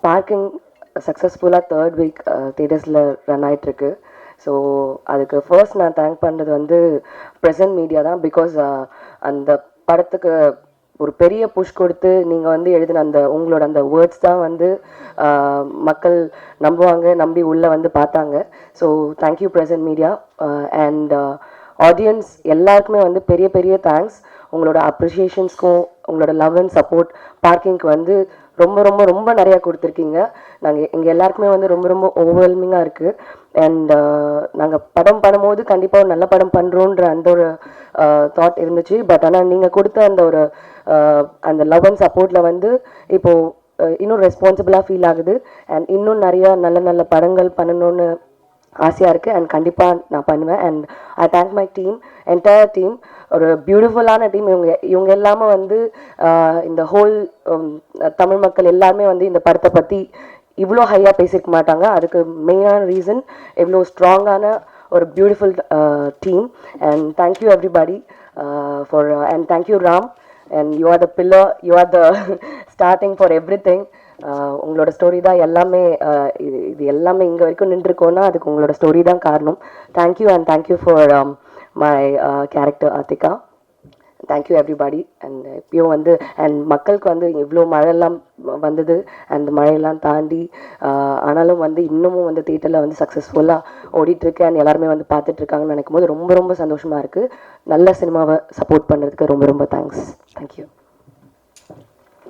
Parking சக்ஸஸ்ஃபுல்லாக third week தியேட்டர்ஸில் run ஆகிட்டுருக்கு. So அதுக்கு ஃபர்ஸ்ட் நான் தேங்க் பண்ணுறது வந்து ப்ரெசன்ட் மீடியா தான். பிகாஸ் அந்த படத்துக்கு ஒரு பெரிய புஷ் கொடுத்து நீங்கள் வந்து எழுதின அந்த உங்களோட அந்த வேர்ட்ஸ் தான் வந்து மக்கள் நம்புவாங்க, நம்பி உள்ளே வந்து பார்த்தாங்க. So thank you present media. And audience எல்லாருக்குமே வந்து பெரிய பெரிய தேங்க்ஸ். உங்களோட அப்ரிஷியேஷன்ஸ்க்கும் உங்களோட லவ் அண்ட் சப்போர்ட் பார்க்கிங்க்கு வந்து ரொம்ப ரொம்ப ரொம்ப நிறையா கொடுத்துருக்கீங்க. நாங்கள் எங்கள் எல்லாருக்குமே வந்து ரொம்ப ரொம்ப ஓவர்வெல்மிங்காக இருக்குது. அண்ட் நாங்கள் படம் பண்ணும்போது கண்டிப்பாக ஒரு நல்ல படம் பண்ணுறோன்ற அந்த ஒரு தாட் இருந்துச்சு. பட் ஆனால் நீங்கள் கொடுத்த அந்த ஒரு அந்த லவ் அண்ட் சப்போர்ட்டில் வந்து இப்போது இன்னும் ரெஸ்பான்சிபிளாக ஃபீல் ஆகுது. அண்ட் இன்னும் நிறையா நல்ல நல்ல படங்கள் பண்ணணும்னு ஆசையாக இருக்குது. அண்ட் கண்டிப்பாக நான் பண்ணுவேன். And I thank my team, entire team. ஒரு பியூட்டிஃபுல்லான டீம். இவங்க எல்லாமே வந்து இந்த ஹோல் தமிழ் மக்கள் எல்லாருமே வந்து இந்த படத்தை பற்றி இவ்வளோ ஹையாக பேசியிருக்க மாட்டாங்க. அதுக்கு மெயினான ரீசன் இவ்வளோ ஸ்ட்ராங்கான ஒரு beautiful team. And thank you everybody for and thank you Ram. And you are the pillar, you are the starting for every thing. உங்களோட ஸ்டோரி தான் எல்லாமே. இது எல்லாமே இங்கே வரைக்கும் நின்றுருக்கோன்னா அதுக்கு உங்களோட ஸ்டோரி தான் காரணம். Thank you and thank you for my character Aarthika. Thank you everybody. And இப்பயும் வந்து அண்ட் மக்களுக்கு வந்து இவ்வளோ மழையெல்லாம் வந்தது. அந்த மழையெல்லாம் தாண்டி ஆனாலும் வந்து இன்னமும் வந்து தியேட்டரில் வந்து சக்ஸஸ்ஃபுல்லாக ஓடிட்டுருக்கு. அண்ட் எல்லாருமே வந்து பார்த்துட்ருக்காங்கன்னு நினைக்கும் போது ரொம்ப ரொம்ப சந்தோஷமாக இருக்குது. நல்ல சினிமாவை சப்போர்ட் பண்ணுறதுக்கு ரொம்ப ரொம்ப தேங்க்ஸ். தேங்க்யூ.